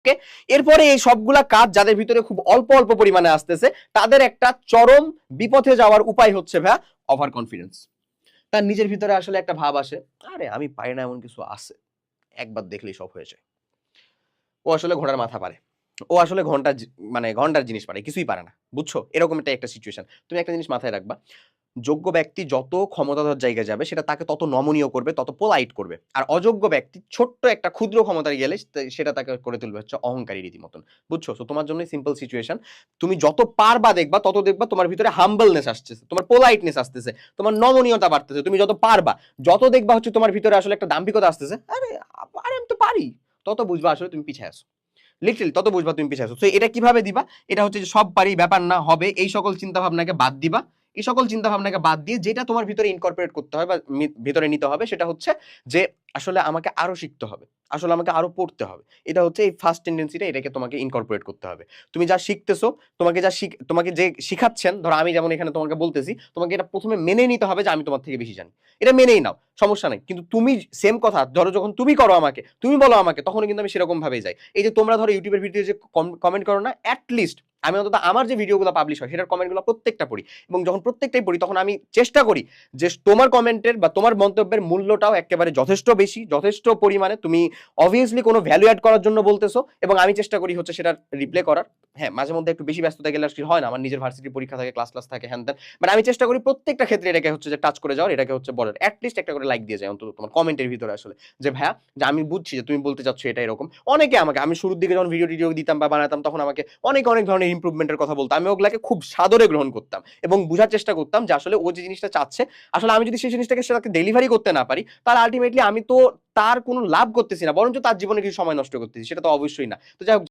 ওকে, এরপরে এই সবগুলা কাজ যাদের ভিতরে খুব অল্প অল্প পরিমাণে আসতেছে তাদের একটা চরম বিপথে যাওয়ার উপায় হচ্ছে ভাইয়া ওভার কনফিডেন্স। তার নিজের ভিতরে আসলে একটা ভাব আসে, আরে আমি পারি না এমন কিছু আছে, একবার দেখলেই সব হয়ে যায়। ও আসলে ঘোড়ার মাথা পারে, ও আসলে মানে ঘন্টার জিনিস পারে, কিছুই পারে না, বুঝছো? এরকম একটা সিচুয়েশন। তুমি একটা জিনিস মাথায় রাখবা, যোগ্য ব্যক্তি যত ক্ষমতাধর জায়গায় যাবে সেটা তাকে তত নমনীয় করবে, তত পোলাইট করবে। আর অযোগ্য ব্যক্তি ছোট্ট একটা ক্ষুদ্র ক্ষমতায় গেলে সেটা তাকে করে তুলবে হচ্ছে অহংকারী রীতিমতন, বুঝছো? তো তোমার জন্য সিম্পল সিচুয়েশন, তুমি যত পারবা দেখবা তত দেখবা তোমার ভিতরে হাম্বলনেস আসতেছে, তোমার পোলাইটনেস আসতেছে, তোমার নমনীয়তা বাড়তেছে। তুমি যত পারবা, যত দেখবা হচ্ছে তোমার ভিতরে আসলে একটা দাম্ভিকতা আসতেছে, আরে আরে আমি তো পারি, তত বুঝবা আসলে তুমি পিছিয়ে আসো। লিটারালি তত বুঝবা তুমি পিছিয়ে আছো। তো এটা কিভাবে দিবা? এটা হচ্ছে যে সব পারি ব্যাপার না, হবে, এই সকল চিন্তা ভাবনাকে বাদ দিবা। এই সকল চিন্তা ভাবনাকে বাদ দিয়ে যেটা তোমার ভিতরে ইনকর্পোরেট করতে হবে বা ভিতরে নিতে হবে সেটা হচ্ছে যে আসলে আমাকে আরো শিখতে হবে, আসলে আমাকে আরো পড়তে হবে। এটা হচ্ছে এই ফার্স্ট টেন্ডেন্সিটা, এটাকে তোমাকে ইনকর্পোরেট করতে হবে। তুমি যা শিখতেছো, তোমাকে যে শিখাচ্ছেন, ধরো আমি যেমন এখানে তোমাকে বলতেছি, তোমাকে এটা প্রথমে মেনে নিতে হবে যে আমি তোমার থেকে বেশি জানি, এটা মেনেই নাও, সমস্যা নাই। কিন্তু তুমি সেম কথা ধরো যখন তুমি করো আমাকে, তুমি বলো আমাকে, তখন কিন্তু আমি সেরকম ভাবেই যাই। এই যে তোমরা ধরো ইউটিউবের ভিডিও যে কমেন্ট করো না, অ্যাটলিস্ট আমি অন্তত আমার যে ভিডিওগুলো পাবলিশ হয় সেটার কমেন্টগুলো প্রত্যেকটা পড়ি, এবং যখন প্রত্যেকটাই পড়ি তখন আমি চেষ্টা করি যে তোমার কমেন্টের বা তোমার মন্তব্যের মূল্যটাও একেবারে যথেষ্ট বেশি, যথেষ্ট পরিমাণে তুমি অবভিয়াসলি কোনো ভ্যালু অ্যাড করার জন্য বলতেছো, এবং আমি চেষ্টা করি হচ্ছে সেটার রিপ্লে করার। হ্যাঁ, মাঝে মধ্যে একটু বেশি ব্যস্ততা গেলে আসলে হয় না, আমার নিজের ভার্সিটির পরীক্ষা থাকে, ক্লাস থাকে, হ্যান ত্যান, বাট আমি চেষ্টা করি প্রত্যেকটা ক্ষেত্রে এটাকে হচ্ছে যে টাচ করে যাওয়ার, এটাকে হচ্ছে বলার, অ্যাটলিস্ট একটা করে লাইক দিয়ে যায় অন্তত তোমার কমেন্টের ভিতরে আসলে, যে ভাইয়া যে আমি বুঝছি যে তুমি বলতে চাচ্ছ এটা এরকম। অনেকে আমাকে, আমি শুরুর দিকে যখন ভিডিও টিডিও দিতাম বা বানাতাম তখন আমাকে অনেক অনেক ধরনের ইমপ্রুভমেন্টের কথা বলতাম, আমি ওগুলাকে খুব সাদরে গ্রহণ করতাম এবং বোঝার চেষ্টা করতাম যে আসলে ও যে জিনিসটা চাচ্ছে, আসলে আমি যদি সেই জিনিসটাকে সেটাকে ডেলিভারি করতে না পারি তাহলে আলটিমেটলি আমি তো তার কোনো লাভ করতেছি না, বরঞ্চ তার জীবনে কিছু সময় নষ্ট করতেছি, সেটা তো অবশ্যই না। তো যাই হোক,